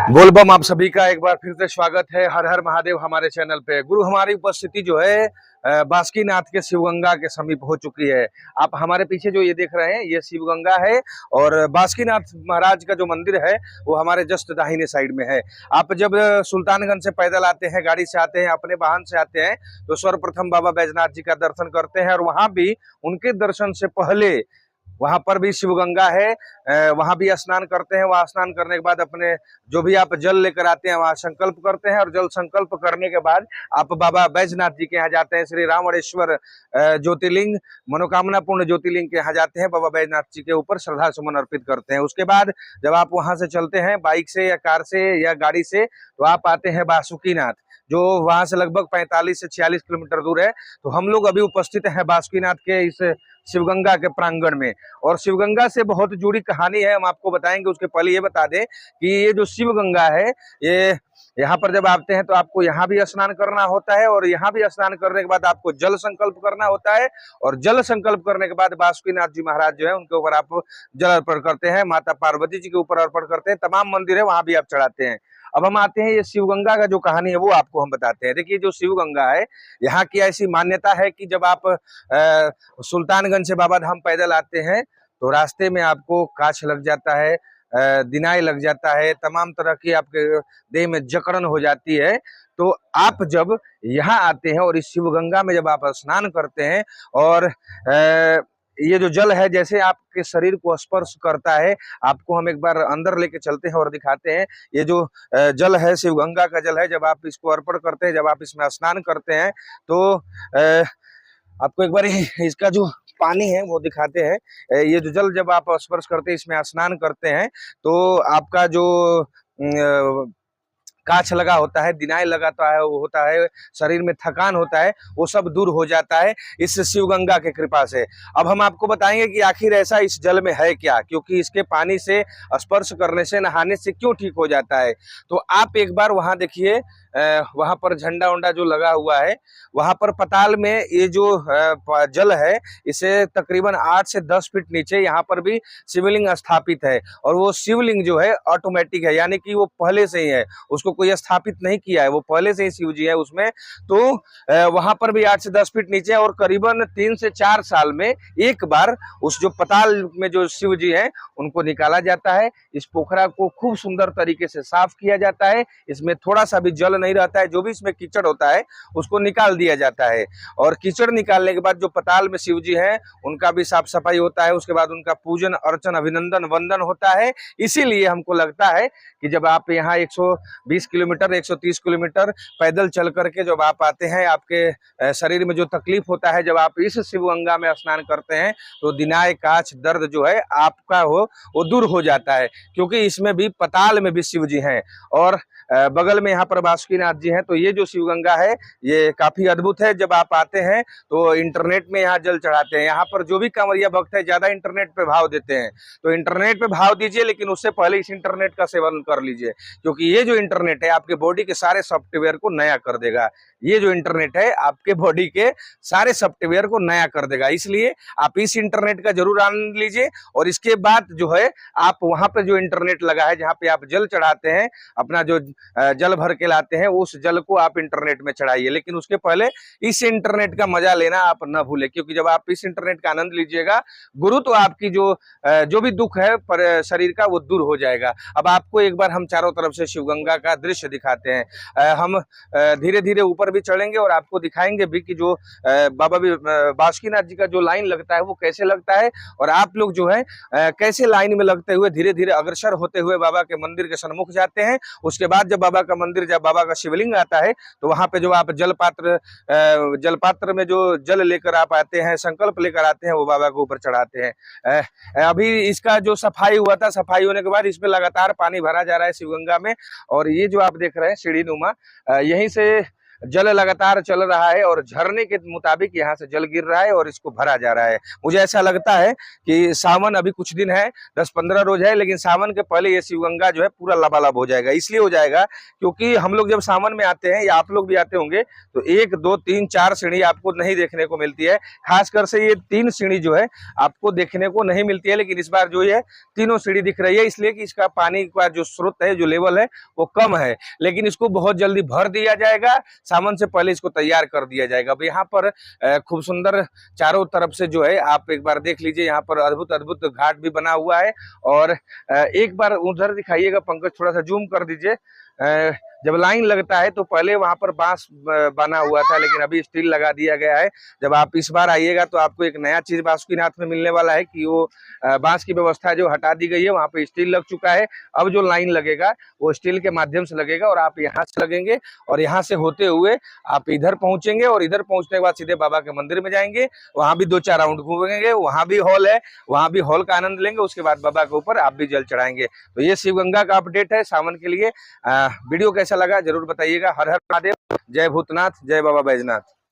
बोलबम आप सभी का एक बार फिर से स्वागत है। हर हर महादेव हमारे चैनल पे। गुरु हमारी उपस्थिति जो है बासुकीनाथ के शिवगंगा के समीप हो चुकी है। आप हमारे पीछे जो ये देख रहे हैं ये शिवगंगा है और बासुकीनाथ महाराज का जो मंदिर है वो हमारे जस्ट दाहिने साइड में है। आप जब सुल्तानगंज से पैदल आते हैं, गाड़ी से आते हैं, अपने वाहन से आते हैं तो सर्वप्रथम बाबा बैजनाथ जी का दर्शन करते हैं और वहां भी उनके दर्शन से पहले वहां पर भी शिवगंगा है, वहां भी स्नान करते हैं। वहां स्नान करने के बाद अपने जो भी आप जल लेकर आते हैं वहां संकल्प करते हैं और जल संकल्प करने के बाद आप बाबा बैजनाथ जी के यहाँ जाते हैं। श्री रामणेश्वर ज्योतिर्लिंग, मनोकामना पूर्ण ज्योतिर्लिंग के यहाँ जाते हैं। बाबा बैजनाथ जी के ऊपर श्रद्धा सुमन अर्पित करते हैं। उसके बाद जब आप वहां से चलते हैं बाइक से या कार से या गाड़ी से तो आप आते हैं बासुकीनाथ, जो वहां से लगभग 45 से 46 किलोमीटर दूर है। तो हम लोग अभी उपस्थित हैं बासुकीनाथ के इस शिवगंगा के प्रांगण में और शिवगंगा से बहुत जुड़ी कहानी है, हम आपको बताएंगे। उसके पहले ये बता दें कि ये जो शिवगंगा है ये यहाँ पर जब आते हैं तो आपको यहाँ भी स्नान करना होता है और यहाँ भी स्नान करने के बाद आपको जल संकल्प करना होता है और जल संकल्प करने के बाद बासुकीनाथ जी महाराज जो है उनके ऊपर आप जल अर्पण करते हैं। माता पार्वती जी के ऊपर अर्पण करते हैं। तमाम मंदिर है वहां भी आप चढ़ाते हैं। अब हम आते हैं ये शिवगंगा का जो कहानी है वो आपको हम बताते हैं। देखिए जो शिवगंगा है यहाँ की ऐसी मान्यता है कि जब आप सुल्तानगंज से बाबा धाम पैदल आते हैं तो रास्ते में आपको काछ लग जाता है, दिनाई लग जाता है, तमाम तरह की आपके देह में जकड़न हो जाती है। तो आप जब यहाँ आते हैं और इस शिवगंगा में जब आप स्नान करते हैं और ये जो जल है जैसे आपके शरीर को स्पर्श करता है, आपको हम एक बार अंदर लेके चलते हैं और दिखाते हैं। ये जो जल है शिवगंगा का जल है, जब आप इसको अर्पण करते हैं, जब आप इसमें स्नान करते हैं तो आपको एक बार इसका जो पानी है वो दिखाते हैं। ये जो जल जब आप स्पर्श करते हैं, इसमें स्नान करते हैं तो आपका जो काछ लगा होता है, दिनाय लगाता है, वो होता है, शरीर में थकान होता है, वो सब दूर हो जाता है इस शिवगंगा के कृपा से। अब हम आपको बताएंगे कि आखिर ऐसा इस जल में है क्या, क्योंकि इसके पानी से स्पर्श करने से, नहाने से क्यों ठीक हो जाता है। तो आप एक बार वहां देखिए, वहां पर झंडा उंडा जो लगा हुआ है, वहां पर पताल में ये जो जल है इसे तकरीबन 8 से 10 फीट नीचे यहाँ पर भी शिवलिंग स्थापित है और वो शिवलिंग जो है ऑटोमेटिक है, यानी कि वो पहले से ही है, उसको कोई स्थापित नहीं किया है, वो पहले से ही शिव जी है उसमें। तो वहां पर भी 8 से 10 फीट नीचे और करीबन 3 से 4 साल में एक बार उस जो पताल में जो शिव जी है उनको निकाला जाता है। इस पोखरा को खूब सुंदर तरीके से साफ किया जाता है, इसमें थोड़ा सा भी जल नहीं रहता है, जो भी इसमें कीचड़ होता है उसको निकाल दिया जाता है और कीचड़ निकालने के बाद जो पताल में शिव जी है उनका भी साफ सफाई होता है। उसके बाद उनका पूजन अर्चन अभिनंदन वंदन होता है। इसीलिए हमको लगता है कि जब आप यहाँ 120 किलोमीटर 130 किलोमीटर पैदल चल करके जब आप आते हैं, आपके शरीर में जो तकलीफ होता है, जब आप इस शिवगंगा में स्नान करते हैं तो दिनाय काछ दर्द जो है आपका वो दूर हो जाता है, क्योंकि इसमें भी पताल में भी शिव जी हैं और बगल में यहाँ पर बासुकीनाथ जी हैं। तो ये जो शिवगंगा है ये काफी अद्भुत है। जब आप आते हैं तो इंटरनेट में यहाँ जल चढ़ाते हैं। यहाँ पर जो भी कांवरिया भक्त है ज्यादा इंटरनेट पे भाव देते हैं, तो इंटरनेट पे भाव दीजिए, लेकिन उससे पहले इस इंटरनेट का सेवन कर लीजिए, क्योंकि ये जो इंटरनेट है आपके बॉडी के सारे सॉफ्टवेयर को नया कर देगा। ये जो इंटरनेट है आपके बॉडी के सारे सॉफ्टवेयर को नया कर देगा, इसलिए आप इस इंटरनेट का जरूर आनंद लीजिए। और इसके बाद जो है आप वहां पे जो इंटरनेट लगा है जहाँ पे आप जल चढ़ाते हैं, अपना जो जल भर के लाते हैं, उस जल को आप इंटरनेट में चढ़ाइए, लेकिन उसके पहले इस इंटरनेट का मजा लेना आप न भूलें, क्योंकि जब आप इस इंटरनेट का आनंद लीजिएगा गुरु, तो आपकी जो भी दुख है पर शरीर का वो दूर हो जाएगा। अब आपको एक बार हम चारों तरफ से शिवगंगा का दृश्य दिखाते हैं। हम धीरे धीरे ऊपर भी चढ़ेंगे और आपको दिखाएंगे भी कि जो बाबा बासुकीनाथ जी का जो लाइन लगता है वो कैसे लगता है और आप लोग जो है कैसे लाइन में लगते हुए धीरे धीरे अग्रसर होते हुए बाबा के मंदिर के सन्मुख जाते हैं। उसके बाद जब बाबा का मंदिर, जब बाबा का शिवलिंग आता है तो वहां पे जो आप जलपात्र में जो जल लेकर आप आते हैं, संकल्प लेकर आते हैं, वो बाबा के ऊपर चढ़ाते हैं। अभी इसका जो सफाई हुआ था, सफाई होने के बाद इसमें लगातार पानी भरा जा रहा है शिवगंगा में। और ये जो आप देख रहे हैं सीढ़ी नुमा, यहीं से जल लगातार चल रहा है और झरने के मुताबिक यहाँ से जल गिर रहा है और इसको भरा जा रहा है। मुझे ऐसा लगता है कि सावन अभी कुछ दिन है, 10-15 रोज है, लेकिन सावन के पहले ये शिवगंगा जो है पूरा लबालब हो जाएगा। इसलिए हो जाएगा क्योंकि हम लोग जब सावन में आते हैं या आप लोग भी आते होंगे तो 1, 2, 3, 4 सीढ़ी आपको नहीं देखने को मिलती है। खासकर से ये 3 सीढ़ी जो है आपको देखने को नहीं मिलती है, लेकिन इस बार जो है तीनों सीढ़ी दिख रही है, इसलिए कि इसका पानी का जो स्रोत है, जो लेवल है वो कम है। लेकिन इसको बहुत जल्दी भर दिया जाएगा, सावन से पहले इसको तैयार कर दिया जाएगा। अब यहाँ पर खूब सुंदर चारों तरफ से जो है आप एक बार देख लीजिए, यहाँ पर अद्भुत अद्भुत घाट भी बना हुआ है। और एक बार उधर दिखाइएगा पंकज, थोड़ा सा जूम कर दीजिए। जब लाइन लगता है तो पहले वहां पर बांस बना हुआ था, लेकिन अभी स्टील लगा दिया गया है। जब आप इस बार आइएगा तो आपको एक नया चीज बासुकीनाथ में मिलने वाला है कि वो बांस की व्यवस्था जो हटा दी गई है, वहां पे स्टील लग चुका है। अब जो लाइन लगेगा वो स्टील के माध्यम से लगेगा और आप यहाँ से लगेंगे और यहाँ से होते हुए आप इधर पहुंचेंगे और इधर पहुंचने के बाद सीधे बाबा के मंदिर में जाएंगे। वहां भी 2-4 राउंड घूमेंगे, वहां भी हॉल है, वहां भी हॉल का आनंद लेंगे। उसके बाद बाबा के ऊपर आप भी जल चढ़ाएंगे। तो ये शिवगंगा का अपडेट है सावन के लिए। वीडियो कैसा लगा जरूर बताइएगा। हर हर महादेव, जय भूतनाथ, जय बाबा बैजनाथ।